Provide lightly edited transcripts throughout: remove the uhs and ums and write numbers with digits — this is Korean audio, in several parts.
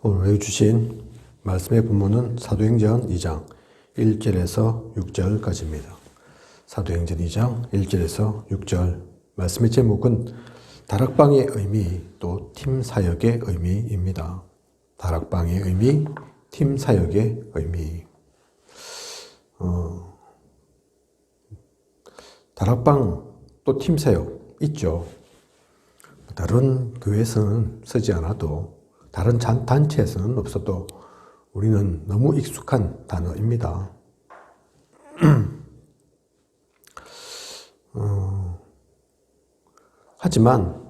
오늘 해주신 말씀의 본문은 사도행전 2장 1절에서 6절까지입니다. 사도행전 2장 1절에서 6절 말씀의 제목은 다락방의 의미 또 팀 사역의 의미입니다. 다락방의 의미, 팀 사역의 의미. 다락방 또 팀 사역 있죠. 다른 교회에서는 쓰지 않아도 다른 단체에서는 없어도 우리는 너무 익숙한 단어입니다. 하지만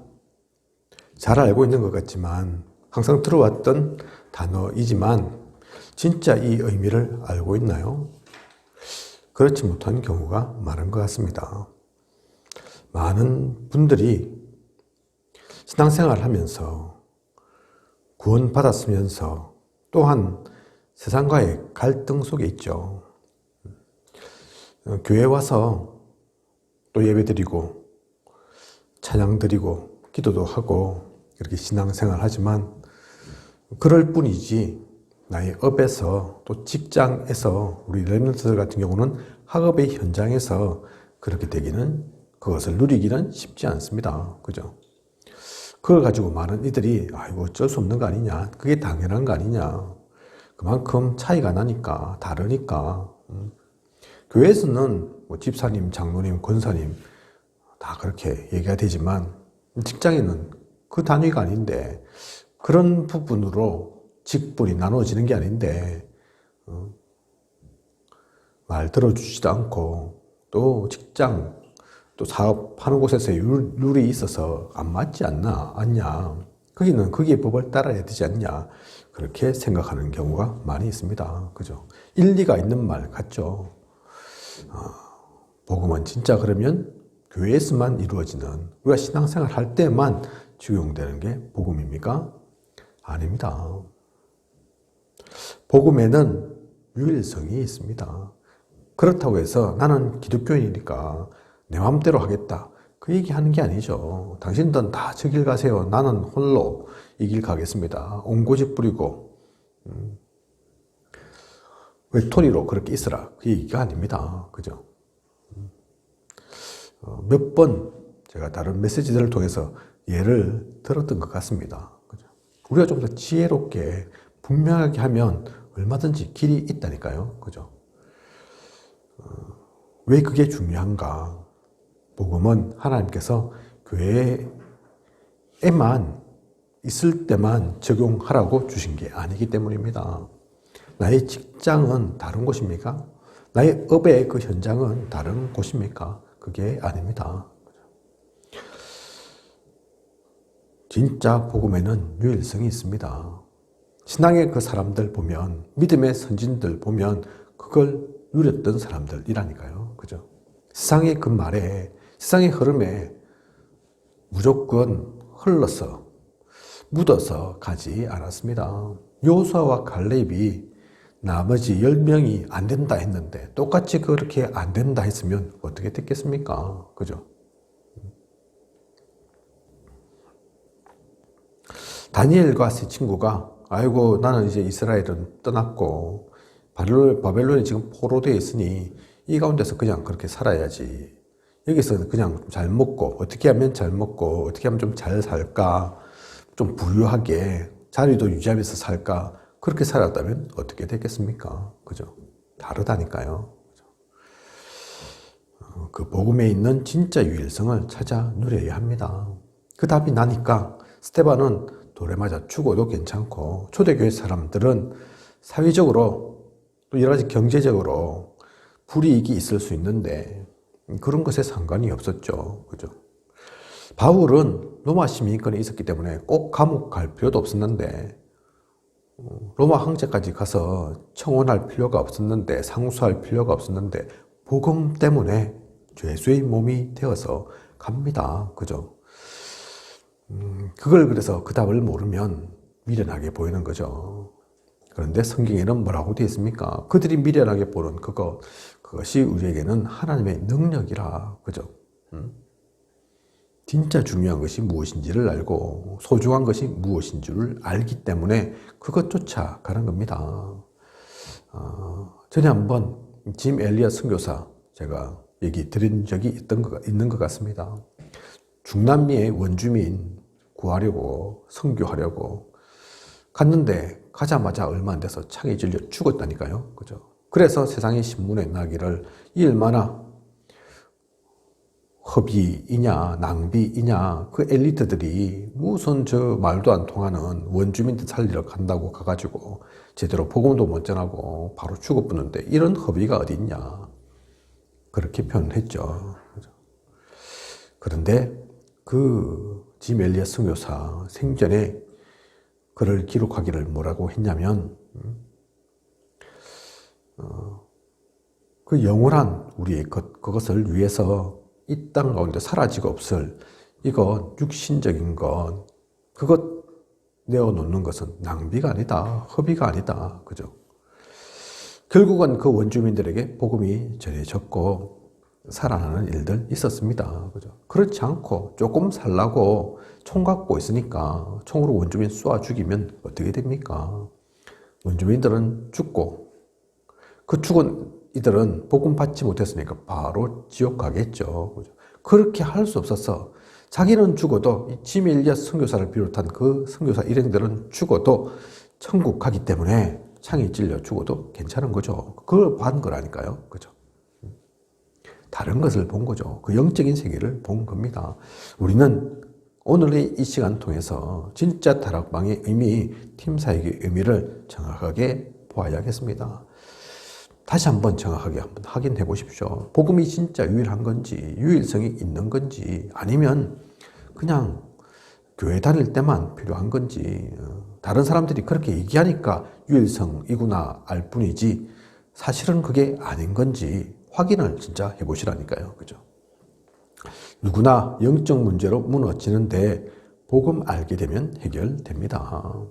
잘 알고 있는 것 같지만 항상 들어왔던 단어이지만 진짜 이 의미를 알고 있나요? 그렇지 못한 경우가 많은 것 같습니다. 많은 분들이 신앙생활을 하면서 구원받았으면서 또한 세상과의 갈등 속에 있죠. 교회 와서 또 예배드리고 찬양드리고 기도도 하고 이렇게 신앙생활을 하지만 그럴 뿐이지 나의 업에서 또 직장에서 우리 렘넌트들 같은 경우는 학업의 현장에서 그렇게 되기는 그것을 누리기는 쉽지 않습니다. 그죠? 그걸 가지고 많은 이들이 아이고 어쩔 수 없는 거 아니냐, 그게 당연한 거 아니냐, 그만큼 차이가 나니까 다르니까. 교회에서는 뭐 집사님, 장로님, 권사님 다 그렇게 얘기가 되지만 직장에는 그 단위가 아닌데 그런 부분으로 직분이 나눠지는 게 아닌데 말 들어주지도 않고 또 직장 또 사업하는 곳에서의 룰이 있어서 안 맞지 않냐. 거기는 거기에 법을 따라야 되지 않냐. 그렇게 생각하는 경우가 많이 있습니다. 그죠? 일리가 있는 말 같죠? 복음은 진짜 그러면 교회에서만 이루어지는, 우리가 신앙생활 할 때만 적용되는 게 복음입니까? 아닙니다. 복음에는 유일성이 있습니다. 그렇다고 해서 나는 기독교인이니까 내 마음대로 하겠다, 그 얘기하는 게 아니죠. 당신들은 다 저 길 가세요. 나는 홀로 이 길 가겠습니다. 온 고집 부리고 외톨이로 그렇게 있으라, 그 얘기가 아닙니다. 그죠? 몇 번 제가 다른 메시지들을 통해서 예를 들었던 것 같습니다. 그죠? 우리가 좀 더 지혜롭게 분명하게 하면 얼마든지 길이 있다니까요. 그죠? 왜 그게 중요한가? 복음은 하나님께서 교회에만 있을 때만 적용하라고 주신 게 아니기 때문입니다. 나의 직장은 다른 곳입니까? 나의 업의 그 현장은 다른 곳입니까? 그게 아닙니다. 진짜 복음에는 유일성이 있습니다. 신앙의 그 사람들 보면, 믿음의 선진들 보면 그걸 누렸던 사람들이라니까요. 그죠? 세상의 그 말에, 세상의 흐름에 무조건 흘러서 묻어서 가지 않았습니다. 여호수아와 갈렙이 나머지 10명이 안 된다 했는데 똑같이 그렇게 안 된다 했으면 어떻게 됐겠습니까? 그죠? 다니엘과 세 친구가 아이고 나는 이제 이스라엘은 떠났고 바벨론이 지금 포로되어 있으니 이 가운데서 그냥 그렇게 살아야지. 여기서 그냥 잘 먹고, 어떻게 하면 잘 먹고, 어떻게 하면 좀 잘 살까, 좀 부유하게 자리도 유지하면서 살까, 그렇게 살았다면 어떻게 됐겠습니까? 그죠? 다르다니까요. 그 복음에 있는 진짜 유일성을 찾아 누려야 합니다. 그 답이 나니까 스데반은 돌에 맞아 죽어도 괜찮고, 초대교회 사람들은 사회적으로 또 여러 가지 경제적으로 불이익이 있을 수 있는데 그런 것에 상관이 없었죠. 그죠? 바울은 로마 시민권이 있었기 때문에 꼭 감옥 갈 필요도 없었는데, 로마 황제까지 가서 청원할 필요가 없었는데, 상수할 필요가 없었는데 복음 때문에 죄수의 몸이 되어서 갑니다. 그죠? 그걸 그래서 그 답을 모르면 미련하게 보이는 거죠. 그런데 성경에는 뭐라고 되어 있습니까? 그들이 미련하게 보는 그것이 우리에게는 하나님의 능력이라. 그죠? 진짜 중요한 것이 무엇인지를 알고 소중한 것이 무엇인지를 알기 때문에 그것조차 가는 겁니다. 전에 한번 짐 엘리엇 선교사 제가 얘기 드린 적이 있는 것 같습니다. 중남미의 원주민 구하려고 선교하려고 갔는데 가자마자 얼마 안 돼서 창에 질려 죽었다니까요. 그죠? 그래서 세상의 신문에 나기를 이 얼마나 허비이냐 낭비이냐 그 엘리트들이 무슨 저 말도 안 통하는 원주민들 살리러 간다고 가가지고 제대로 복음도 못 전하고 바로 죽어버렸는데 이런 허비가 어디 있냐 그렇게 표현했죠. 그런데 그 짐 엘리엇 선교사 생전에 글을 기록하기를 뭐라고 했냐면 그 영원한 우리의 그것을 위해서 이 땅 가운데 사라지고 없을 이거 육신적인 것 그것 내어놓는 것은 낭비가 아니다. 허비가 아니다. 그죠? 결국은 그 원주민들에게 복음이 전해졌고 살아나는 일들 있었습니다. 그죠? 그렇지 않고 조금 살라고 총 갖고 있으니까 총으로 원주민 쏘아 죽이면 어떻게 됩니까? 원주민들은 죽고 그 죽은 이들은 복음 받지 못했으니까 바로 지옥 가겠죠. 그죠? 그렇게 할 수 없어서 자기는 죽어도 짐 엘리엇 선교사를 비롯한 그 선교사 일행들은 죽어도 천국 가기 때문에 창에 찔려 죽어도 괜찮은 거죠. 그걸 본 거라니까요. 그죠? 다른 것을 본 거죠. 그 영적인 세계를 본 겁니다. 우리는 오늘의 이 시간 통해서 진짜 다락방의 의미, 팀사역의 의미를 정확하게 보아야겠습니다. 다시 한번 정확하게 한번 확인해 보십시오. 복음이 진짜 유일한 건지, 유일성이 있는 건지, 아니면 그냥 교회 다닐 때만 필요한 건지, 다른 사람들이 그렇게 얘기하니까 유일성이구나 알 뿐이지, 사실은 그게 아닌 건지 확인을 진짜 해 보시라니까요. 그죠? 누구나 영적 문제로 무너지는데 복음 알게 되면 해결됩니다.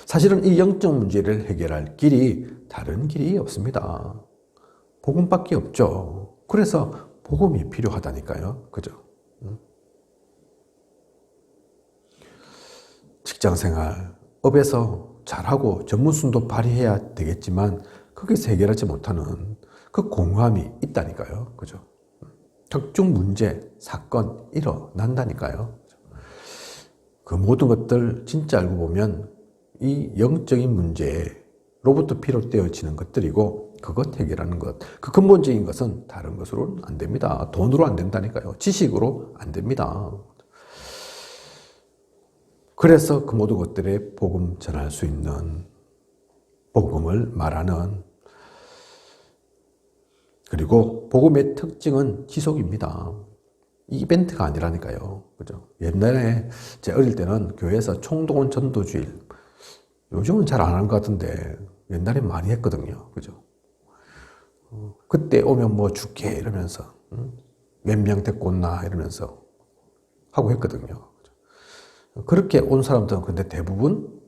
사실은 이 영적 문제를 해결할 길이 다른 길이 없습니다. 복음밖에 없죠. 그래서 복음이 필요하다니까요. 그죠? 직장생활, 업에서 잘하고 전문성도 발휘해야 되겠지만 거기서 해결하지 못하는 그 공허함이 있다니까요. 그죠? 특정 문제, 사건 일어난다니까요. 그 모든 것들 진짜 알고 보면 이 영적인 문제로부터 비롯되어지는 것들이고 그것 해결하는 것, 그 근본적인 것은 다른 것으로는 안 됩니다. 돈으로 안 된다니까요. 지식으로 안 됩니다. 그래서 그 모든 것들에 복음 전할 수 있는 복음을 말하는 그리고 복음의 특징은 지속입니다. 이벤트가 아니라니까요. 그죠? 옛날에 제 어릴 때는 교회에서 총동원 전도주일, 요즘은 잘 안 하는 것 같은데 옛날에 많이 했거든요. 그죠? 그때 오면 뭐 줄게 이러면서 몇 명 데리고 온나 이러면서 하고 했거든요. 그렇게 온 사람들은 근데 대부분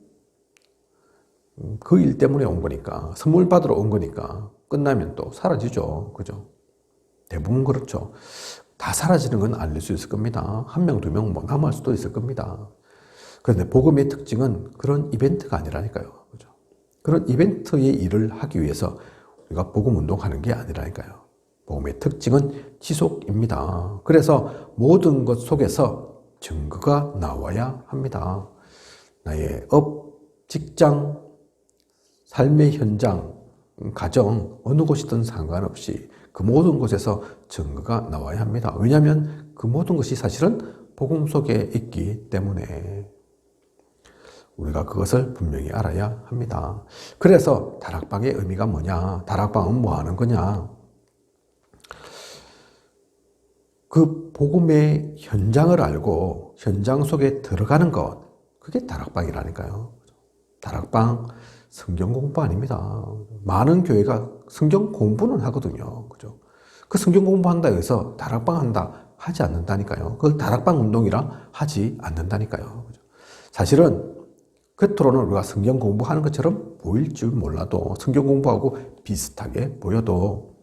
그 일 때문에 온 거니까, 선물 받으러 온 거니까 끝나면 또 사라지죠. 그죠? 대부분 그렇죠. 다 사라지는 건 아닐 수 있을 겁니다. 한 명, 두 명 뭐 남을 수도 있을 겁니다. 그런데 복음의 특징은 그런 이벤트가 아니라니까요. 그죠? 그런 이벤트의 일을 하기 위해서 우리가 복음 운동하는 게 아니라니까요. 복음의 특징은 지속입니다. 그래서 모든 것 속에서 증거가 나와야 합니다. 나의 업, 직장, 삶의 현장, 가정, 어느 곳이든 상관없이 그 모든 곳에서 증거가 나와야 합니다. 왜냐하면 그 모든 것이 사실은 복음 속에 있기 때문에 우리가 그것을 분명히 알아야 합니다. 그래서 다락방의 의미가 뭐냐? 다락방은 뭐 하는 거냐? 그 복음의 현장을 알고 현장 속에 들어가는 것, 그게 다락방이라니까요. 다락방, 성경 공부 아닙니다. 많은 교회가 성경 공부는 하거든요. 그죠? 그 성경 공부한다 해서 다락방 한다 하지 않는다니까요. 그걸 다락방 운동이라 하지 않는다니까요. 그죠? 사실은 겉으로는 우리가 성경 공부하는 것처럼 보일 줄 몰라도 성경 공부하고 비슷하게 보여도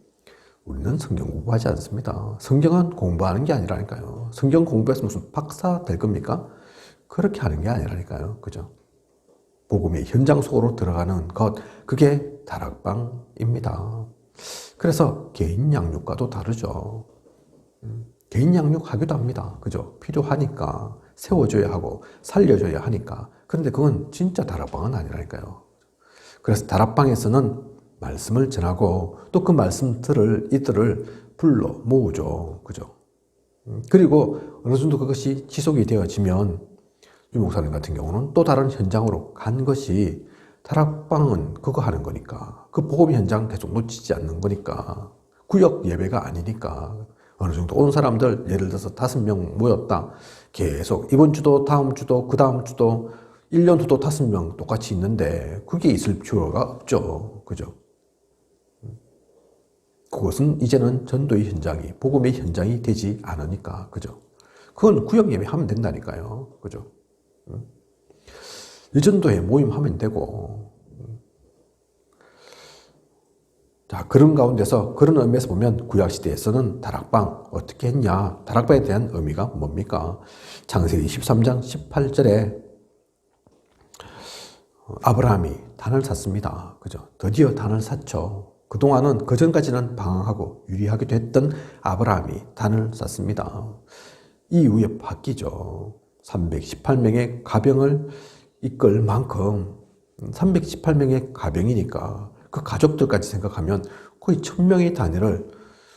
우리는 성경 공부하지 않습니다. 성경은 공부하는 게 아니라니까요. 성경 공부해서 무슨 박사 될 겁니까? 그렇게 하는 게 아니라니까요. 그죠? 복음의 현장 속으로 들어가는 것, 그게 다락방입니다. 그래서 개인 양육과도 다르죠. 개인 양육하기도 합니다. 그죠? 필요하니까 세워줘야 하고 살려줘야 하니까. 그런데 그건 진짜 다락방은 아니라니까요. 그래서 다락방에서는 말씀을 전하고 또 그 말씀들을 이들을 불러 모으죠. 그죠? 그리고 어느 정도 그것이 지속이 되어지면 유 목사님 같은 경우는 또 다른 현장으로 간 것이 다락방은 그거 하는 거니까 그 복음 현장 계속 놓치지 않는 거니까 구역 예배가 아니니까 어느 정도 온 사람들 예를 들어서 5명 모였다 계속 이번 주도 다음 주도 그 다음 주도 1년 후도 5명 똑같이 있는데 그게 있을 필요가 없죠. 그죠? 그것은 이제는 전도의 현장이 복음의 현장이 되지 않으니까. 그죠? 그건 구역 예배 하면 된다니까요. 그죠? 예전도에 모임하면 되고. 자, 그런 가운데서 그런 의미에서 보면 구약시대에서는 다락방 어떻게 했냐? 다락방에 대한 의미가 뭡니까? 창세기 23장 18절에 아브라함이 단을 샀습니다. 그죠? 드디어 단을 샀죠. 그동안은, 그전까지는 방황하고 유리하기도 했던 아브라함이 단을 샀습니다. 이후에 바뀌죠. 318명의 가병을 이끌 만큼 318명의 가병이니까 그 가족들까지 생각하면 거의 1000명의 단위를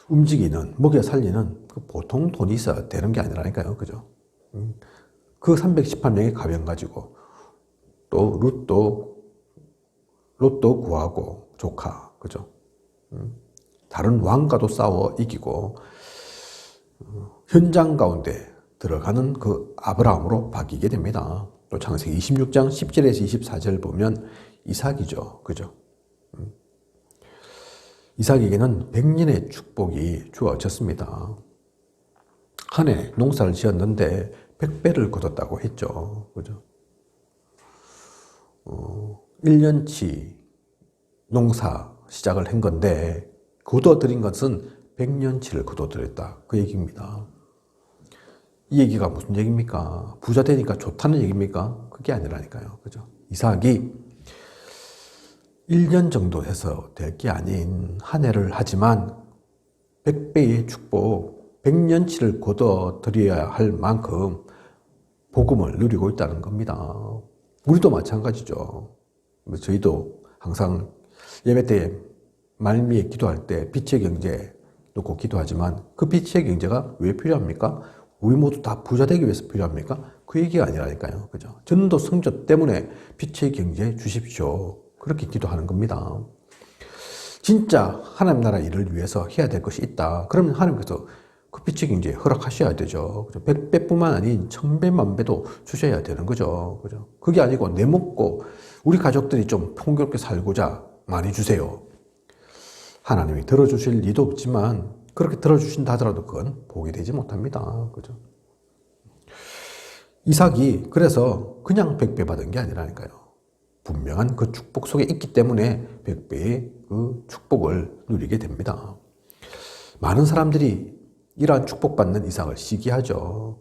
움직이는, 먹여 살리는 그 보통 돈이 있어야 되는 게 아니라니까요. 그죠? 그 318명의 가병 가지고 또 롯도 구하고 조카, 그죠? 다른 왕과도 싸워 이기고 현장 가운데 들어가는 그 아브라함으로 바뀌게 됩니다. 또 창세기 26장 10절에서 24절 보면 이삭이죠. 그죠? 이삭에게는 100년의 축복이 주어졌습니다. 한 해 농사를 지었는데 100배를 거뒀다고 했죠. 그죠? 1년치 농사 시작을 한 건데 거둬들인 것은 100년치를 거둬들였다. 그 얘기입니다. 이 얘기가 무슨 얘기입니까? 부자 되니까 좋다는 얘기입니까? 그게 아니라니까요. 그죠? 이삭이 1년 정도 해서 될 게 아닌 한 해를 하지만 100배의 축복, 100년치를 거둬들여야 할 만큼 복음을 누리고 있다는 겁니다. 우리도 마찬가지죠. 저희도 항상 예배 때 말미에 기도할 때 빛의 경제 놓고 기도하지만 그 빛의 경제가 왜 필요합니까? 우리 모두 다 부자 되기 위해서 필요합니까? 그 얘기가 아니라니까요. 그죠? 전도 성전 때문에 빛의 경제 주십시오. 그렇게 기도하는 겁니다. 진짜 하나님 나라 일을 위해서 해야 될 것이 있다. 그러면 하나님께서 그 빛의 경제 허락하셔야 되죠. 100배뿐만 아닌 1000배, 10,000배도 주셔야 되는 거죠. 그죠? 그게 아니고 내 먹고 우리 가족들이 좀 풍요롭게 살고자 많이 주세요. 하나님이 들어주실 리도 없지만 그렇게 들어주신다 하더라도 그건 복이 되지 못합니다. 그죠? 이삭이 그래서 그냥 100배 받은 게 아니라니까요. 분명한 그 축복 속에 있기 때문에 100배의 그 축복을 누리게 됩니다. 많은 사람들이 이러한 축복받는 이삭을 시기하죠.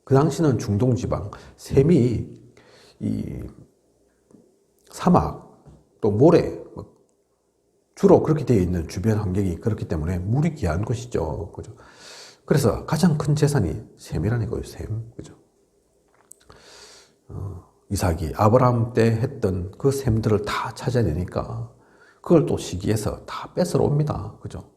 그 당시는 중동 지방, 셈이 이 사막, 또 모래, 주로 그렇게 되어 있는 주변 환경이 그렇기 때문에 물이 귀한 곳이죠. 그죠? 그래서 가장 큰 재산이 셈이라는 거예요, 셈. 그죠? 이삭이 아브라함 때 했던 그 셈들을 다 찾아내니까 그걸 또 시기해서 다 뺏으러 옵니다. 그죠?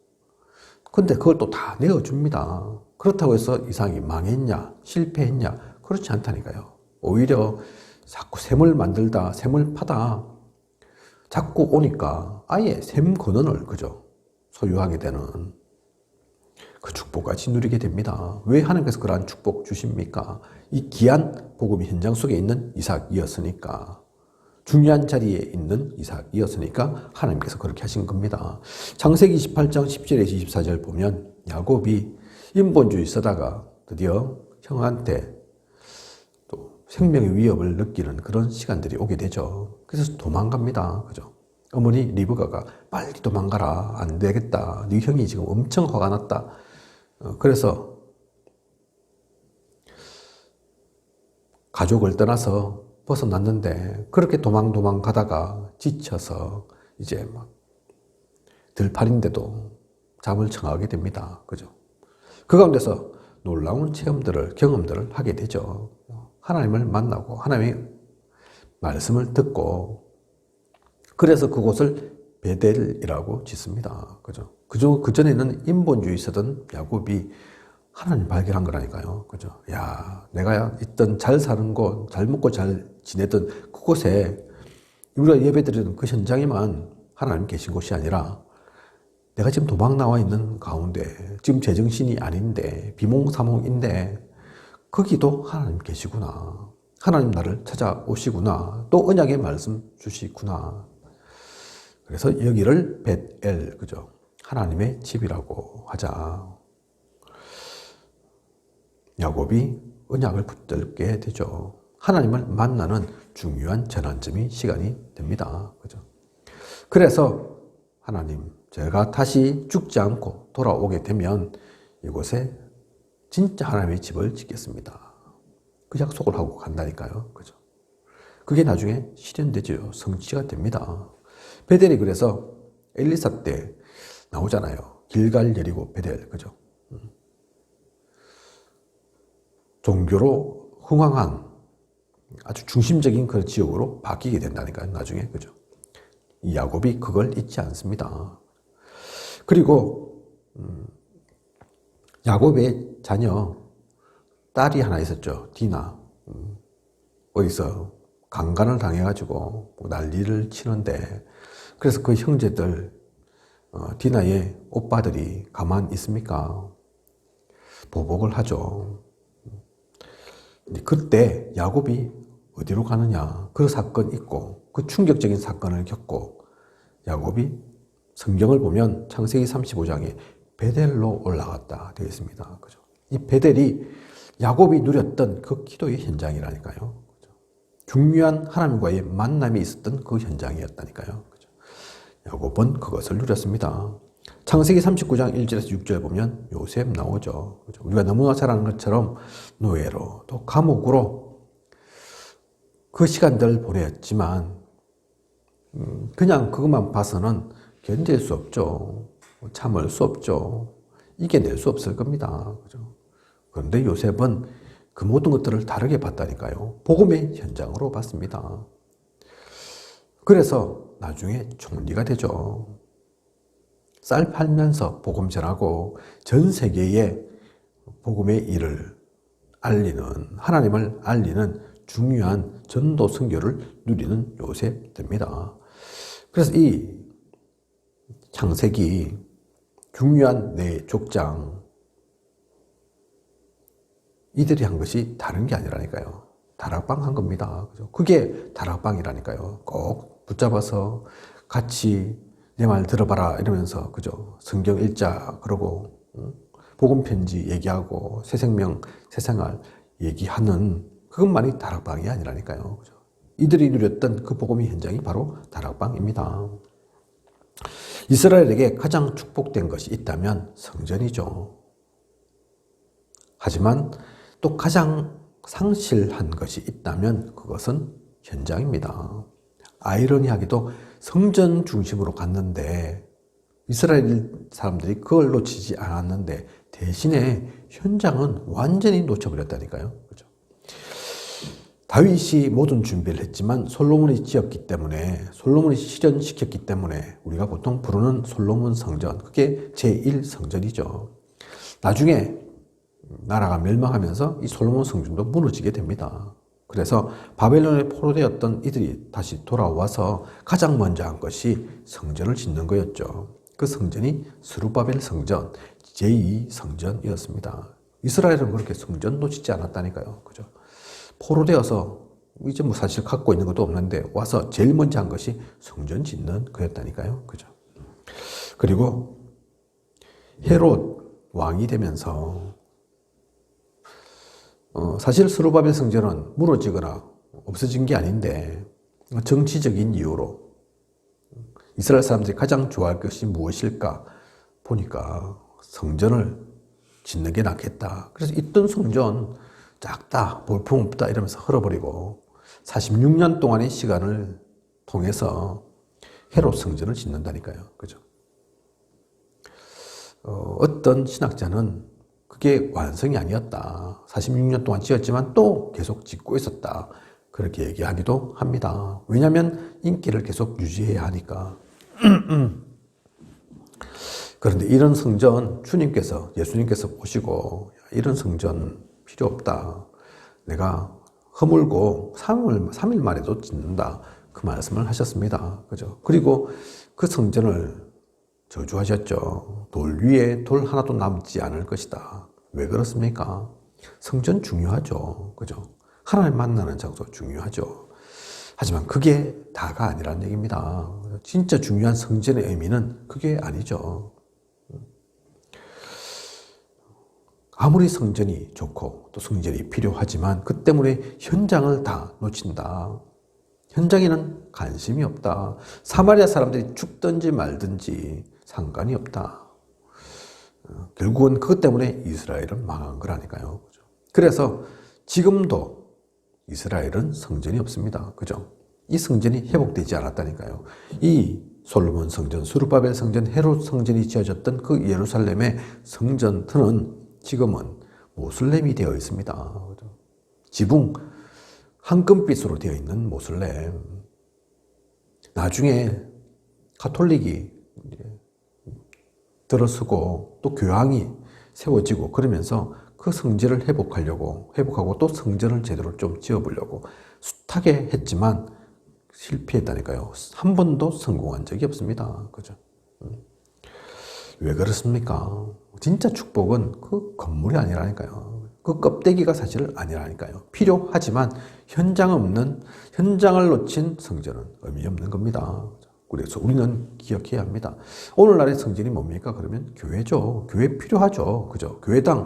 근데 그걸 또 다 내어줍니다. 그렇다고 해서 이삭이 망했냐, 실패했냐, 그렇지 않다니까요. 오히려 자꾸 셈을 만들다, 셈을 파다, 자꾸 오니까 아예 셈 근원을, 그죠? 소유하게 되는 그 축복까지 누리게 됩니다. 왜 하나님께서 그러한 축복 주십니까? 이 귀한 복음의 현장 속에 있는 이삭이었으니까. 중요한 자리에 있는 이삭이었으니까 하나님께서 그렇게 하신 겁니다. 창세기 28장 10절에서 24절 보면 야곱이 인본주의 쓰다가 드디어 형한테 또 생명의 위협을 느끼는 그런 시간들이 오게 되죠. 그래서 도망갑니다. 그죠? 어머니 리브가가 빨리 도망가라. 안 되겠다. 네 형이 지금 엄청 화가 났다. 그래서 가족을 떠나서 벗어났는데 그렇게 도망 가다가 지쳐서 이제 막 들팔인데도 잠을 청하게 됩니다. 그죠? 그 가운데서 놀라운 경험들을 하게 되죠. 하나님을 만나고 하나님의 말씀을 듣고 그래서 그곳을 베델이라고 짓습니다. 그죠? 그전에는 인본주의 쓰던 야곱이 하나님 발견한 거라니까요. 그죠? 야, 내가 있던 잘 사는 곳, 잘 먹고 잘 지내던 그곳에 우리가 예배드리는 그 현장에만 하나님 계신 곳이 아니라 내가 지금 도망 나와 있는 가운데 지금 제정신이 아닌데 비몽사몽인데 거기도 하나님 계시구나. 하나님 나를 찾아오시구나. 또 언약의 말씀 주시구나. 그래서 여기를 벳엘, 그죠? 하나님의 집이라고 하자. 야곱이 언약을 붙들게 되죠. 하나님을 만나는 중요한 전환점이 시간이 됩니다. 그죠? 그래서 하나님, 제가 다시 죽지 않고 돌아오게 되면 이곳에 진짜 하나님의 집을 짓겠습니다. 그 약속을 하고 간다니까요. 그죠? 그게 나중에 실현되죠. 성취가 됩니다. 베델이 그래서 엘리사 때 나오잖아요. 길갈, 여리고, 베델. 그죠? 종교로 흥황한 아주 중심적인 그 지역으로 바뀌게 된다니까요. 나중에. 그죠? 이 야곱이 그걸 잊지 않습니다. 그리고 야곱의 자녀 딸이 하나 있었죠. 디나. 어디서 강간을 당해가지고 난리를 치는데 그래서 그 형제들 디나의 오빠들이 가만 있습니까? 보복을 하죠. 그때 야곱이 어디로 가느냐? 그 사건 있고 그 충격적인 사건을 겪고 야곱이 성경을 보면 창세기 35장에 베델로 올라갔다 되어 있습니다. 그죠? 이 베델이 야곱이 누렸던 그 기도의 현장이라니까요. 그죠? 중요한 하나님과의 만남이 있었던 그 현장이었다니까요. 그죠? 야곱은 그것을 누렸습니다. 창세기 39장 1절에서 6절에 보면 요셉 나오죠. 그죠? 우리가 너무나 잘 아는 것처럼 노예로 또 감옥으로 그 시간들을 보냈지만 그냥 그것만 봐서는 견딜 수 없죠. 참을 수 없죠. 이겨낼 수 없을 겁니다. 그죠? 그런데 요셉은 그 모든 것들을 다르게 봤다니까요. 복음의 현장으로 봤습니다. 그래서 나중에 총리가 되죠. 쌀 팔면서 복음 전하고 전 세계에 복음의 일을 알리는, 하나님을 알리는 중요한 전도 선교를 누리는 요셉 됩니다. 그래서 이 창세기 중요한 네 족장 이들이 한 것이 다른 게 아니라니까요. 다락방 한 겁니다. 그게 다락방이라니까요. 꼭 붙잡아서 같이 내 말 들어봐라 이러면서 그죠? 성경 읽자 그러고 복음 편지 얘기하고 새 생명 새 생활 얘기하는 그것만이 다락방이 아니라니까요. 그죠? 이들이 누렸던 그 복음의 현장이 바로 다락방입니다. 이스라엘에게 가장 축복된 것이 있다면 성전이죠. 하지만 또 가장 상실한 것이 있다면 그것은 현장입니다. 아이러니하게도 성전 중심으로 갔는데 이스라엘 사람들이 그걸 놓치지 않았는데 대신에 현장은 완전히 놓쳐버렸다니까요. 그죠? 다윗이 모든 준비를 했지만 솔로몬이 지었기 때문에 솔로몬이 실현시켰기 때문에 우리가 보통 부르는 솔로몬 성전 그게 제1성전이죠. 나중에 나라가 멸망하면서 이 솔로몬 성전도 무너지게 됩니다. 그래서 바벨론에 포로되었던 이들이 다시 돌아와서 가장 먼저 한 것이 성전을 짓는 거였죠. 그 성전이 스룹바벨 성전, 제2성전이었습니다. 이스라엘은 그렇게 성전도 짓지 않았다니까요. 그죠? 포로되어서 이제 뭐 사실 갖고 있는 것도 없는데 와서 제일 먼저 한 것이 성전 짓는 거였다니까요. 그죠? 그리고 헤롯 왕이 되면서 사실 스룹바벨 성전은 무너지거나 없어진 게 아닌데 정치적인 이유로 이스라엘 사람들이 가장 좋아할 것이 무엇일까 보니까 성전을 짓는 게 낫겠다. 그래서 있던 성전 작다, 볼품없다 이러면서 헐어버리고 46년 동안의 시간을 통해서 헤롯 성전을 짓는다니까요. 그죠? 어떤 신학자는 그게 완성이 아니었다. 46년 동안 지었지만 또 계속 짓고 있었다. 그렇게 얘기하기도 합니다. 왜냐하면 인기를 계속 유지해야 하니까. 그런데 이런 성전 예수님께서 보시고 이런 성전 필요 없다. 내가 허물고 3일 만에도 짓는다. 그 말씀을 하셨습니다. 그죠? 그리고 그 성전을 저주하셨죠. 돌 위에 돌 하나도 남지 않을 것이다. 왜 그렇습니까? 성전 중요하죠. 그죠? 하나님 만나는 장소 중요하죠. 하지만 그게 다가 아니라는 얘기입니다. 진짜 중요한 성전의 의미는 그게 아니죠. 아무리 성전이 좋고 또 성전이 필요하지만 그 때문에 현장을 다 놓친다. 현장에는 관심이 없다. 사마리아 사람들이 죽든지 말든지 상관이 없다. 결국은 그것 때문에 이스라엘은 망한 거라니까요. 그래서 지금도 이스라엘은 성전이 없습니다. 그죠? 이 성전이 회복되지 않았다니까요. 이 솔로몬 성전, 스룹바벨 성전, 헤롯 성전이 지어졌던 그 예루살렘의 성전은 지금은 모슬렘이 되어 있습니다. 지붕 황금빛으로 되어 있는 모슬렘. 나중에 가톨릭이 들어서고 또 교황이 세워지고 그러면서 그 성전을 회복하고 또 성전을 제대로 좀 지어보려고 숱하게 했지만 실패했다니까요. 한 번도 성공한 적이 없습니다. 그죠? 왜 그렇습니까? 진짜 축복은 그 건물이 아니라니까요. 그 껍데기가 사실 아니라니까요. 필요하지만 현장을 놓친 성전은 의미 없는 겁니다. 그래서 우리는 기억해야 합니다. 오늘날의 성전이 뭡니까? 그러면 교회죠. 교회 필요하죠. 그죠? 교회당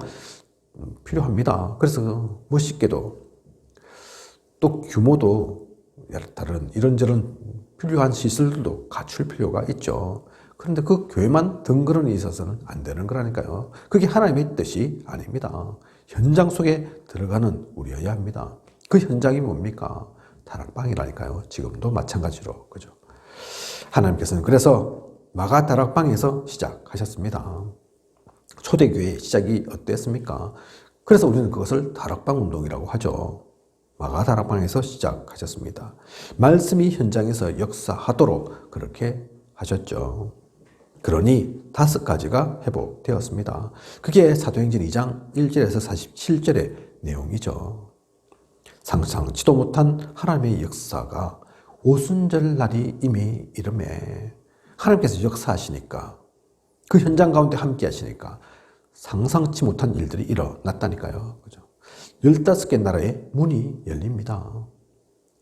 필요합니다. 그래서 멋있게도 또 규모도 다른 이런저런 필요한 시설들도 갖출 필요가 있죠. 그런데 그 교회만 덩그러니 있어서는 안 되는 거라니까요. 그게 하나님의 뜻이 아닙니다. 현장 속에 들어가는 우리여야 합니다. 그 현장이 뭡니까? 다락방이라니까요. 지금도 마찬가지로. 그죠? 하나님께서는 그래서 마가 다락방에서 시작하셨습니다. 초대교회의 시작이 어땠습니까? 그래서 우리는 그것을 다락방 운동이라고 하죠. 마가 다락방에서 시작하셨습니다. 말씀이 현장에서 역사하도록 그렇게 하셨죠. 그러니 5가지가 회복되었습니다. 그게 사도행전 2장 1절에서 47절의 내용이죠. 상상치도 못한 하나님의 역사가 오순절 날이 이미 이름에 하나님께서 역사하시니까 그 현장 가운데 함께 하시니까 상상치 못한 일들이 일어났다니까요. 그죠? 15개 나라의 문이 열립니다.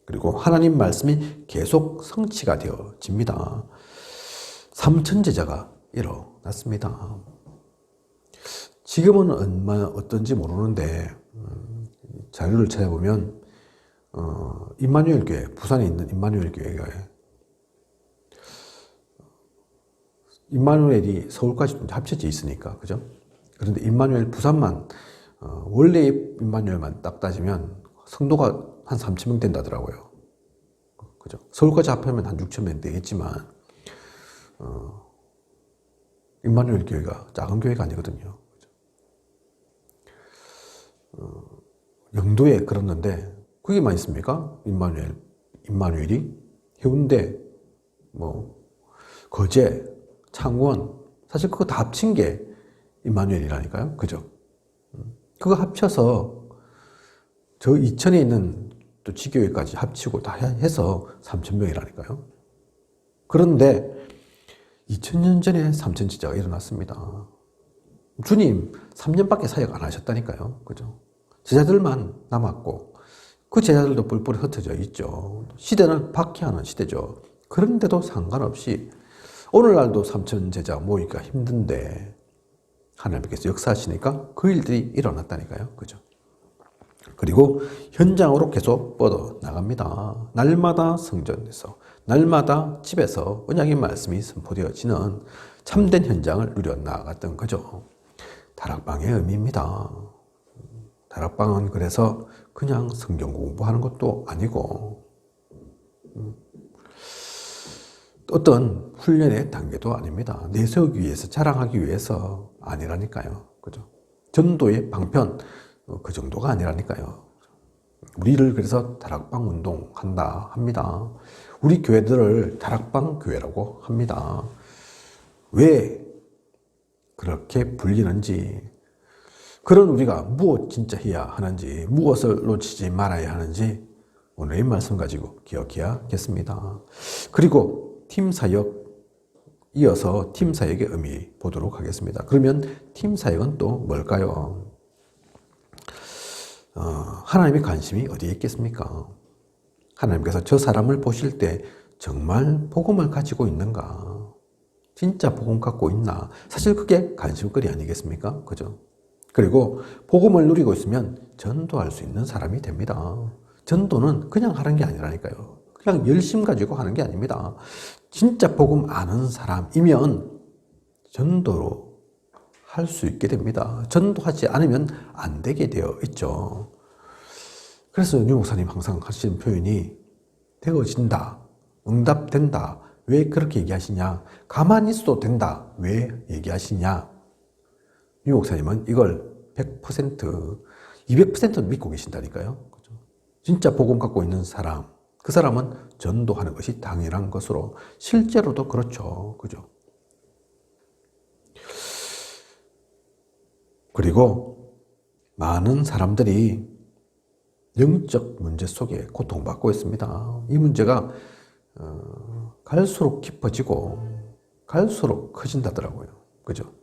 그리고 하나님 말씀이 계속 성취가 되어집니다. 3천 제자가 일어났습니다. 지금은 어떤지 모르는데 자료를 찾아보면 임마누엘 교회, 부산에 있는 임마누엘 교회가 임마누엘이 서울까지 합쳐져 있으니까, 그죠? 그런데 임마누엘 부산만 원래 임마누엘만 딱 따지면 성도가 한 3천 명 된다더라고요. 그죠? 서울까지 합하면 한 6천 명 되겠지만 임마누엘 교회가 작은 교회가 아니거든요. 영도에 그랬는데 거기만 있습니까? 임마누엘이 해운대, 거제, 창원, 사실 그거 다 합친 게 임마누엘이라니까요. 그죠? 그거 합쳐서 저 이천에 있는 또 지교회까지 합치고 다 해서 3천 명이라니까요. 그런데 2000년 전에 3천 제자가 일어났습니다. 주님 3년밖에 사역 안 하셨다니까요. 그죠? 제자들만 남았고 그 제자들도 뿔뿔이 흩어져 있죠. 시대는 박해하는 시대죠. 그런데도 상관없이 오늘날도 3천 제자 모이기가 힘든데 하나님께서 역사하시니까 그 일들이 일어났다니까요. 그죠? 그리고 현장으로 계속 뻗어 나갑니다. 날마다 성전에서 날마다 집에서 언약의 말씀이 선포되어지는 참된 현장을 누려나갔던 거죠. 다락방의 의미입니다. 다락방은 그래서 그냥 성경 공부하는 것도 아니고 어떤 훈련의 단계도 아닙니다. 내세우기 위해서, 자랑하기 위해서 아니라니까요. 그죠? 전도의 방편, 그 정도가 아니라니까요. 우리를 그래서 다락방 운동한다 합니다. 우리 교회들을 다락방 교회라고 합니다. 왜 그렇게 불리는지, 그런 우리가 무엇 진짜 해야 하는지, 무엇을 놓치지 말아야 하는지 오늘의 말씀 가지고 기억해야겠습니다. 그리고 팀 사역, 이어서 팀 사역의 의미 보도록 하겠습니다. 그러면 팀 사역은 또 뭘까요? 하나님의 관심이 어디에 있겠습니까? 하나님께서 저 사람을 보실 때 정말 복음을 가지고 있는가? 진짜 복음 갖고 있나? 사실 그게 관심거리 아니겠습니까? 그죠? 그리고 복음을 누리고 있으면 전도할 수 있는 사람이 됩니다. 전도는 그냥 하는 게 아니라니까요. 그냥 열심 가지고 하는 게 아닙니다. 진짜 복음 아는 사람이면 전도로 할 수 있게 됩니다. 전도하지 않으면 안 되게 되어 있죠. 그래서 유 목사님 항상 하시는 표현이 되어진다, 응답된다. 왜 그렇게 얘기하시냐? 가만히 있어도 된다. 왜 얘기하시냐? 유 목사님은 이걸 100%, 200% 믿고 계신다니까요. 진짜 복음 갖고 있는 사람, 그 사람은 전도하는 것이 당연한 것으로, 실제로도 그렇죠. 그죠? 그리고 많은 사람들이 영적 문제 속에 고통받고 있습니다. 이 문제가 갈수록 깊어지고 갈수록 커진다더라고요. 그죠?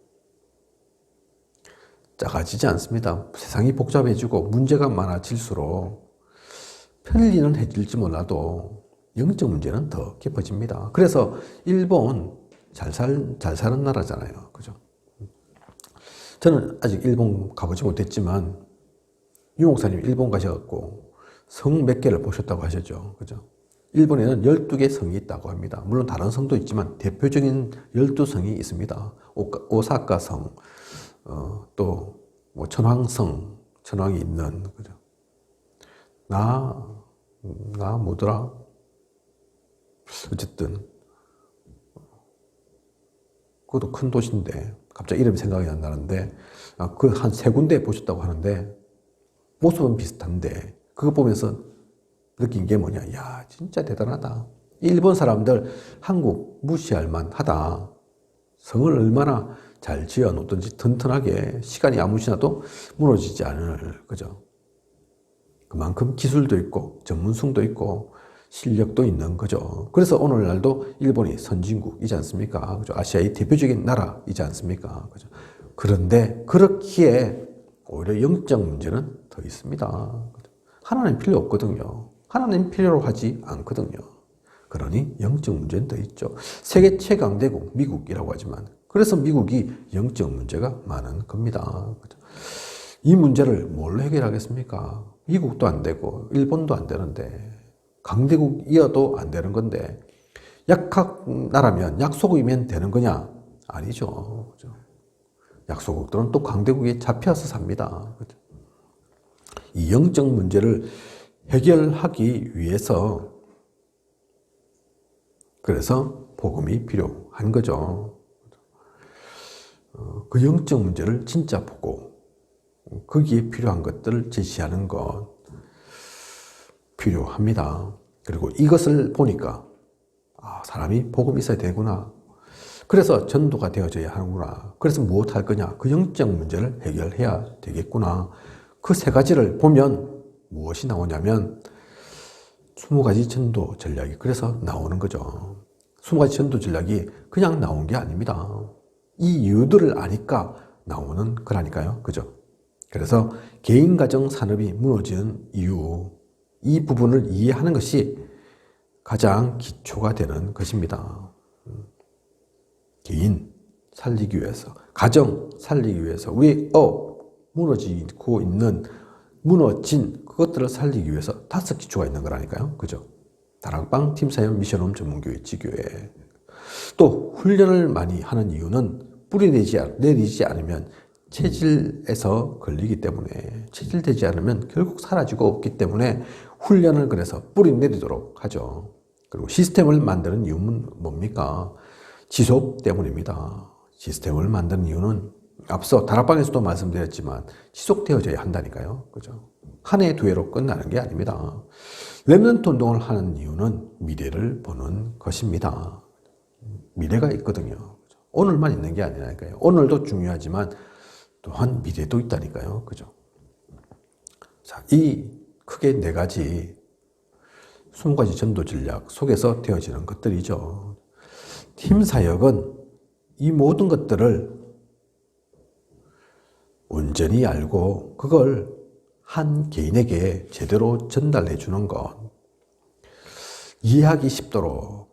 작아지지 않습니다. 세상이 복잡해지고 문제가 많아질수록 편리는 해질지 몰라도 영적 문제는 더 깊어집니다. 그래서 일본 잘 사는 나라잖아요. 그죠? 저는 아직 일본 가보지 못했지만 유 목사님 일본 가셔갖고 성 몇 개를 보셨다고 하셨죠. 그죠? 일본에는 12개 성이 있다고 합니다. 물론 다른 성도 있지만 대표적인 12성이 있습니다. 오사카 성, 또 뭐 천황성, 천황이 있는, 그죠? 뭐더라? 어쨌든 그것도 큰 도시인데 갑자기 이름이 생각이 안 나는데 그 한 세 군데 보셨다고 하는데 모습은 비슷한데 그거 보면서 느낀 게 뭐냐? 야, 진짜 대단하다. 일본 사람들 한국 무시할 만하다. 성을 얼마나 잘 지어 놓든지 튼튼하게 시간이 아무 지나도 무너지지 않을, 그죠? 그만큼 기술도 있고 전문성도 있고 실력도 있는 거죠. 그래서 오늘날도 일본이 선진국이지 않습니까? 그죠? 아시아의 대표적인 나라이지 않습니까? 그죠? 그런데 그렇기에 오히려 영적 문제는 더 있습니다. 하나님 필요 없거든요. 하나님 필요로 하지 않거든요. 그러니 영적 문제는 더 있죠. 세계 최강대국 미국이라고 하지만 그래서 미국이 영적 문제가 많은 겁니다. 이 문제를 뭘로 해결하겠습니까? 미국도 안 되고 일본도 안 되는데 강대국이어도 안 되는 건데 약한 나라면 약소국이면 되는 거냐? 아니죠. 그죠? 약소국들은 또 강대국에 잡혀서 삽니다. 그죠? 이 영적 문제를 해결하기 위해서 그래서 복음이 필요한 거죠. 그 영적 문제를 진짜 보고 거기에 필요한 것들을 제시하는 것 필요합니다. 그리고 이것을 보니까 사람이 복음이 있어야 되구나. 그래서 전도가 되어져야 하는구나. 그래서 무엇 할 거냐? 그 영적 문제를 해결해야 되겠구나. 그 세 가지를 보면 무엇이 나오냐면 20가지 전도 전략이 그래서 나오는 거죠. 20가지 전도 전략이 그냥 나온 게 아닙니다. 이 이유들을 아니까 나오는 거라니까요. 그죠? 그래서 개인 가정 산업이 무너지는 이유, 이 부분을 이해하는 것이 가장 기초가 되는 것입니다. 개인 살리기 위해서, 가정 살리기 위해서, 우리 무너지고 있는, 무너진 그것들을 살리기 위해서 5 기초가 있는 거라니까요. 그죠? 다락방 팀사역 미션홈 전문교회 지교회. 또 훈련을 많이 하는 이유는 뿌리 내리지 않으면 체질에서 걸리기 때문에, 체질되지 않으면 결국 사라지고 없기 때문에 훈련을 그래서 뿌리 내리도록 하죠. 그리고 시스템을 만드는 이유는 뭡니까? 지속 때문입니다. 시스템을 만드는 이유는 앞서 다락방에서도 말씀드렸지만 지속되어져야 한다니까요. 그죠? 한 해, 두 해로 끝나는 게 아닙니다. 렘넌트 운동을 하는 이유는 미래를 보는 것입니다. 미래가 있거든요. 오늘만 있는 게 아니라니까요. 오늘도 중요하지만 또한 미래도 있다니까요. 그죠? 자, 이 크게 4가지, 20가지 전도 전략 속에서 되어지는 것들이죠. 팀 사역은 이 모든 것들을 온전히 알고 그걸 한 개인에게 제대로 전달해 주는 것, 이해하기 쉽도록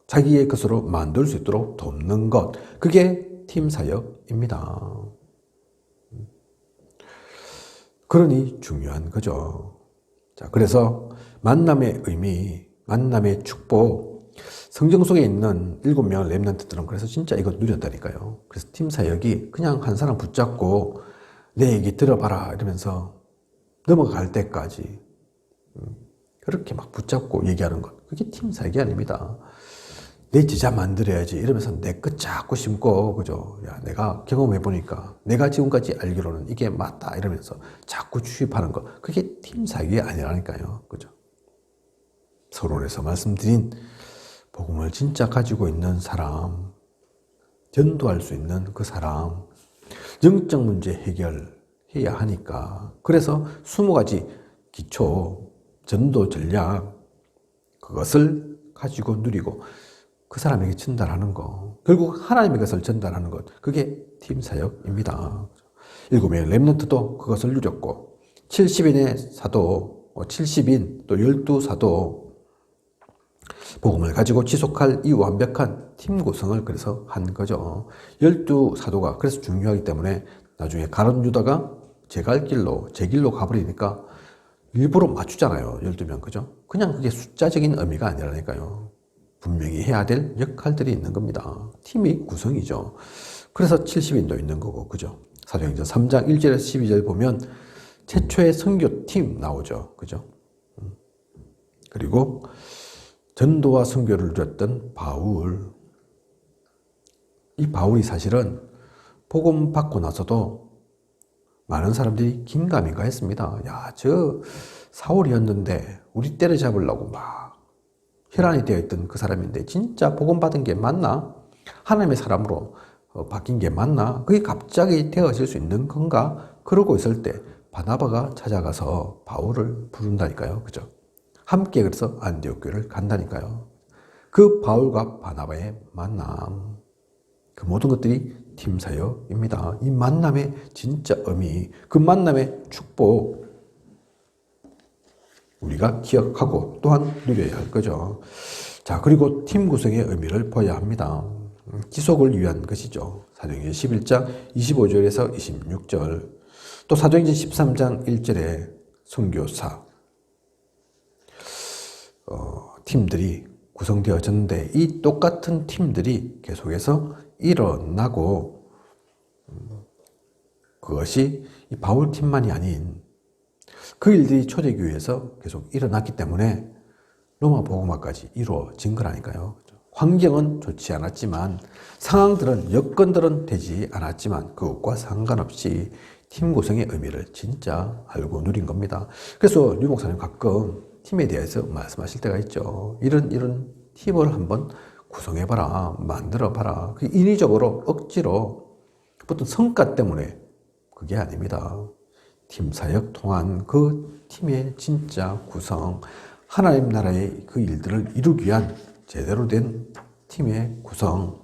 자기의 것으로 만들 수 있도록 돕는 것, 그게 팀 사역입니다. 그러니 중요한 거죠. 자, 그래서 만남의 의미, 만남의 축복, 성경 속에 있는 7명의 렘넌트들은 그래서 진짜 이거 누렸다니까요. 그래서 팀 사역이 그냥 한 사람 붙잡고 내 얘기 들어봐라 이러면서 넘어갈 때까지 그렇게 막 붙잡고 얘기하는 것, 그게 팀 사역이 아닙니다. 내 제자 만들어야지 이러면서 내 것 자꾸 심고, 그죠? 야, 내가 경험해 보니까 내가 지금까지 알기로는 이게 맞다 이러면서 자꾸 주입하는 것, 그게 팀 사역이 아니라니까요. 그죠? 서론에서 말씀드린 복음을 진짜 가지고 있는 사람, 전도할 수 있는 그 사람, 영적 문제 해결해야 하니까. 그래서 20가지 기초 전도 전략, 그것을 가지고 누리고 그 사람에게 전달하는 거, 결국 하나님의 것을 전달하는 것, 그게 팀 사역입니다. 7명의 렘넌트도 그것을 누렸고 70인의 사도, 70인 또 12사도 복음을 가지고 지속할 이 완벽한 팀 구성을 그래서 한 거죠. 12사도가 그래서 중요하기 때문에 나중에 가룟 유다가 제 길로 가버리니까 일부러 맞추잖아요. 12명, 그죠? 그냥 그게 숫자적인 의미가 아니라니까요. 분명히 해야 될 역할들이 있는 겁니다. 팀이 구성이죠. 그래서 70인도 있는 거고, 그죠? 사도행전 3장 1절에서 12절 보면 최초의 선교팀 나오죠. 그죠? 그리고 전도와 선교를 누렸던 바울. 이 바울이 사실은 복음 받고 나서도 많은 사람들이 긴가민가 했습니다. 야, 저 사울이었는데 우리 때려잡으려고 막 혈안이 되어 있던 그 사람인데 진짜 복음 받은 게 맞나? 하나님의 사람으로 바뀐 게 맞나? 그게 갑자기 되어질 수 있는 건가? 그러고 있을 때 바나바가 찾아가서 바울을 부른다니까요. 그죠? 함께 그래서 안디옥 교회를 간다니까요. 그 바울과 바나바의 만남, 그 모든 것들이 팀 사역입니다. 이 만남의 진짜 의미, 그 만남의 축복, 우리가 기억하고 또한 누려야 할 거죠. 자, 그리고 팀 구성의 의미를 보아야 합니다. 지속을 위한 것이죠. 사도행전 11장 25절에서 26절, 또 사도행전 13장 1절에 선교사 팀들이 구성되어졌는데 이 똑같은 팀들이 계속해서 일어나고, 그것이 이 바울 팀만이 아닌 그 일들이 초대교회에서 계속 일어났기 때문에 로마 복음화까지 이루어진 거라니까요. 환경은 좋지 않았지만, 상황들은, 여건들은 되지 않았지만 그것과 상관없이 팀 구성의 의미를 진짜 알고 누린 겁니다. 그래서 류 목사님 가끔 팀에 대해서 말씀하실 때가 있죠. 이런 팀을 한번 구성해봐라, 만들어봐라. 인위적으로 억지로 어떤 성과 때문에 그게 아닙니다. 팀 사역 통한 그 팀의 진짜 구성, 하나님 나라의 그 일들을 이루기 위한 제대로 된 팀의 구성,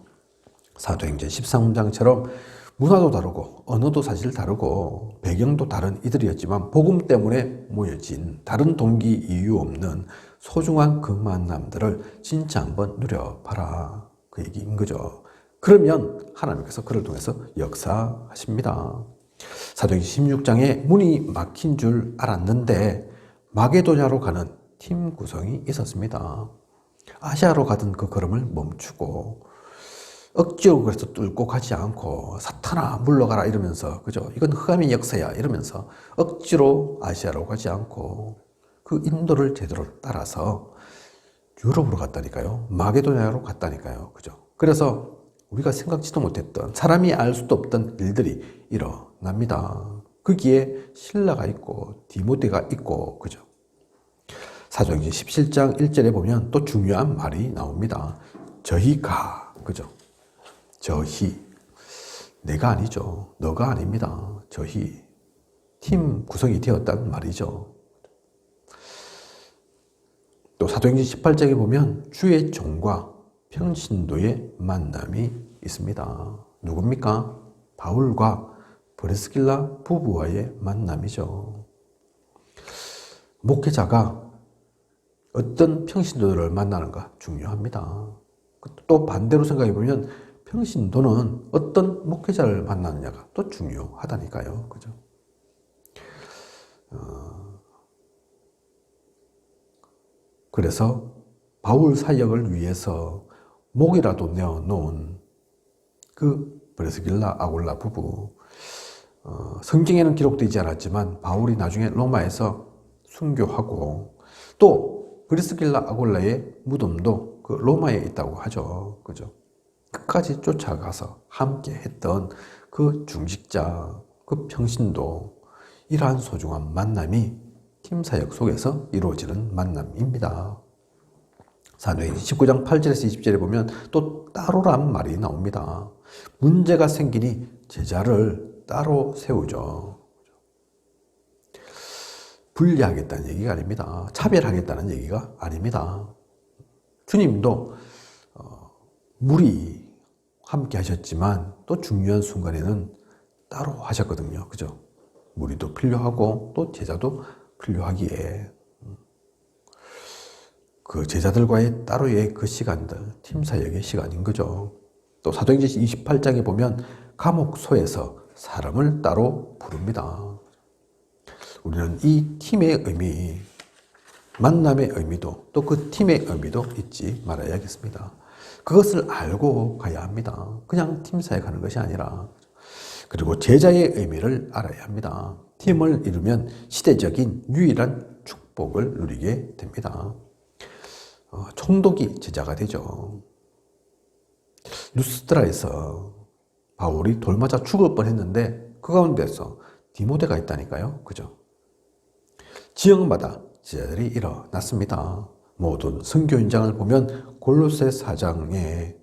사도행전 13장처럼 문화도 다르고 언어도 사실 다르고 배경도 다른 이들이었지만 복음 때문에 모여진 다른 동기 이유 없는 소중한 그 만남들을 진짜 한번 누려봐라, 그 얘기인 거죠. 그러면 하나님께서 그를 통해서 역사하십니다. 사도행전 16장에 문이 막힌 줄 알았는데 마게도냐로 가는 팀 구성이 있었습니다. 아시아로 가던 그 걸음을 멈추고 억지로 그래서 뚫고 가지 않고 사탄아 물러가라 이러면서, 그죠? 이건 흑암의 역사야 이러면서 억지로 아시아로 가지 않고 그 인도를 제대로 따라서 유럽으로 갔다니까요. 마게도냐로 갔다니까요. 그죠? 그래서 우리가 생각지도 못했던, 사람이 알 수도 없던 일들이 일어납니다. 거기에 신라가 있고 디모데가 있고, 그죠? 사도행전 17장 1절에 보면 또 중요한 말이 나옵니다. 저희가, 그죠? 저희, 내가 아니죠. 너가 아닙니다. 저희, 팀 구성이 되었다는 말이죠. 또 사도행전 18장에 보면 주의 종과 평신도의 만남이 있습니다. 누굽니까? 바울과 브리스길라 부부와의 만남이죠. 목회자가 어떤 평신도들을 만나는가 중요합니다. 또 반대로 생각해 보면 평신도는 어떤 목회자를 만나느냐가 또 중요하다니까요. 그죠? 그래서 바울 사역을 위해서 목이라도 내어놓은 그 브리스길라 아굴라 부부, 성경에는 기록되지 않았지만 바울이 나중에 로마에서 순교하고 또 브리스길라 아굴라의 무덤도 그 로마에 있다고 하죠. 그죠? 끝까지 쫓아가서 함께 했던 그 중직자, 그 평신도, 이러한 소중한 만남이 팀 사역 속에서 이루어지는 만남입니다. 사도행전 19장 8절에서 20절에 보면 또 따로란 말이 나옵니다. 문제가 생기니 제자를 따로 세우죠. 분리하겠다는 얘기가 아닙니다. 차별하겠다는 얘기가 아닙니다. 주님도 무리 함께 하셨지만 또 중요한 순간에는 따로 하셨거든요. 그죠? 무리도 필요하고 또 제자도 필요하기에 그 제자들과의 따로의 그 시간들, 팀 사역의 시간인 거죠. 또 사도행전 28장에 보면 감옥소에서 사람을 따로 부릅니다. 우리는 이 팀의 의미, 만남의 의미도 또 그 팀의 의미도 잊지 말아야겠습니다. 그것을 알고 가야 합니다. 그냥 팀 사역하는 것이 아니라. 그리고 제자의 의미를 알아야 합니다. 팀을 이루면 시대적인 유일한 축복을 누리게 됩니다. 총독이 제자가 되죠. 루스드라에서 바울이 돌 맞아 죽을 뻔했는데 그 가운데서 디모데가 있다니까요. 그죠? 지역마다 제자들이 일어났습니다. 모든 선교 현장을 보면 골로새 4장에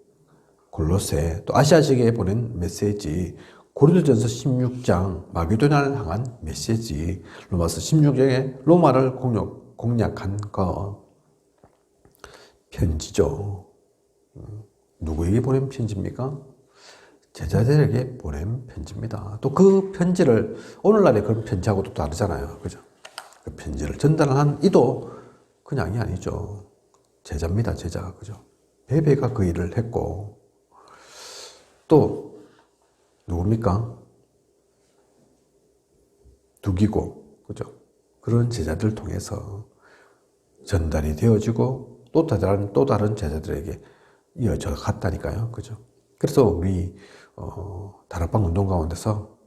골로새, 또 아시아 지역에 보낸 메시지, 고린도전서 16장 마게도냐를 향한 메시지, 로마서 16장에 로마를 공략한 거, 편지죠. 누구에게 보낸 편지입니까? 제자들에게 보낸 편지입니다. 또 그 편지를, 오늘날의 그런 편지하고도 다르잖아요. 그죠? 그 편지를 전달한 이도 그냥이 아니죠. 제자입니다, 제자. 그죠? 베베가 그 일을 했고, 또, 누굽니까? 두기고, 그죠? 그런 제자들 통해서 전달이 되어지고, 또 다른 제자들에게 이어져 갔다니까요. 그죠? 그래서 우리, 다락방 운동 가운데서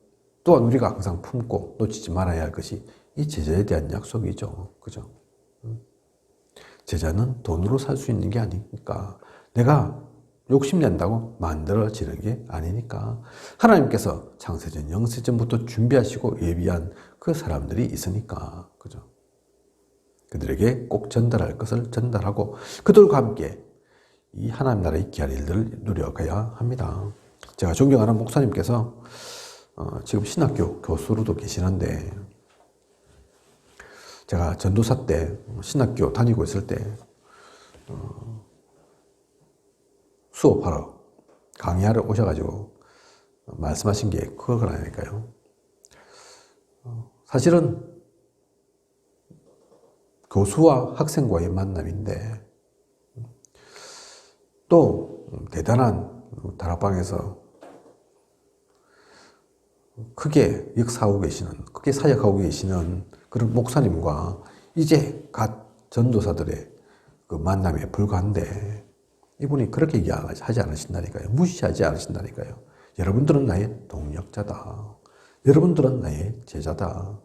또한 우리가 항상 품고 놓치지 말아야 할 것이 이 제자에 대한 약속이죠. 그죠? 제자는 돈으로 살 수 있는 게 아니니까. 내가 욕심낸다고 만들어지는 게 아니니까. 하나님께서 창세전, 영세전부터 준비하시고 예비한 그 사람들이 있으니까. 그죠? 그들에게 꼭 전달할 것을 전달하고 그들과 함께 이 하나님 나라의 귀한 일들을 누려가야 합니다. 제가 존경하는 목사님께서 지금 신학교 교수로도 계시는데, 제가 전도사 때 신학교 다니고 있을 때 수업하러 강의하러 오셔가지고 말씀하신 게 그거라니까요. 사실은 교수와 학생과의 만남인데, 또 대단한 다락방에서 크게 역사하고 계시는, 크게 사역하고 계시는 그런 목사님과 이제 갓 전도사들의 그 만남에 불과한데 이분이 그렇게 이야기하지 않으신다니까요. 무시하지 않으신다니까요. 여러분들은 나의 동력자다. 여러분들은 나의 제자다.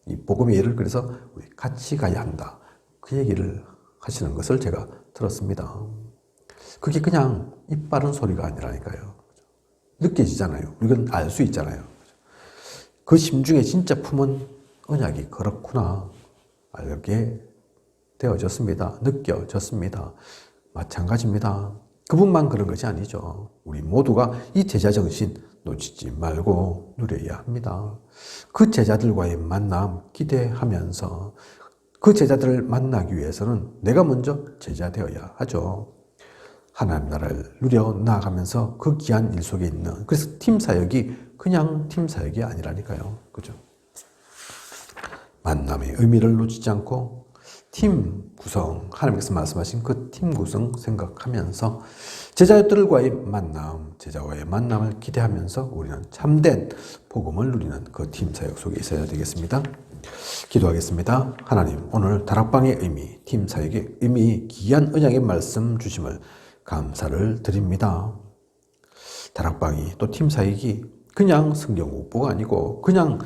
이 복음의 예를 그래서 우리 같이 가야 한다. 그 얘기를 하시는 것을 제가 들었습니다. 그게 그냥 입 바른 소리가 아니라니까요. 느껴지잖아요. 우리가 알 수 있잖아요. 그 심중에 진짜 품은 언약이 그렇구나. 알게 되어졌습니다. 느껴졌습니다. 마찬가지입니다. 그분만 그런 것이 아니죠. 우리 모두가 이 제자 정신 놓치지 말고 누려야 합니다. 그 제자들과의 만남 기대하면서 그 제자들을 만나기 위해서는 내가 먼저 제자 되어야 하죠. 하나님 나라를 누려 나아가면서 그 귀한 일 속에 있는, 그래서 팀 사역이 그냥 팀 사역이 아니라니까요. 그죠? 만남의 의미를 놓치지 않고 팀 구성, 하나님께서 말씀하신 그 팀 구성 생각하면서 제자들과의 만남, 제자와의 만남을 기대하면서 우리는 참된 복음을 누리는 그 팀 사역 속에 있어야 되겠습니다. 기도하겠습니다. 하나님, 오늘 다락방의 의미, 팀 사역의 의미, 귀한 언약의 말씀 주심을 감사를 드립니다. 다락방이 또 팀 사역이 그냥 성경 공부가 아니고 그냥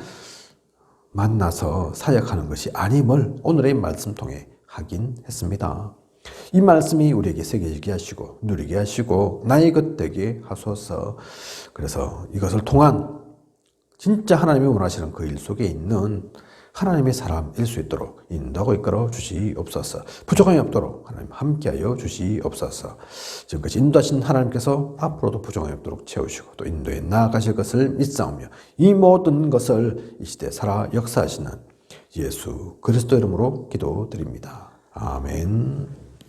만나서 사역하는 것이 아님을 오늘의 말씀 통해 확인했습니다. 이 말씀이 우리에게 새겨지게 하시고 누리게 하시고 나의 것 되게 하소서. 그래서 이것을 통한 진짜 하나님이 원하시는 그 일 속에 있는 하나님의 사람일 수 있도록 인도하고 이끌어 주시옵소서. 부족함이 없도록 하나님 함께하여 주시옵소서. 지금까지 인도하신 하나님께서 앞으로도 부족함이 없도록 채우시고 또 인도에 나아가실 것을 믿사오며 이 모든 것을 이 시대에 살아 역사하시는 예수 그리스도 이름으로 기도드립니다. 아멘.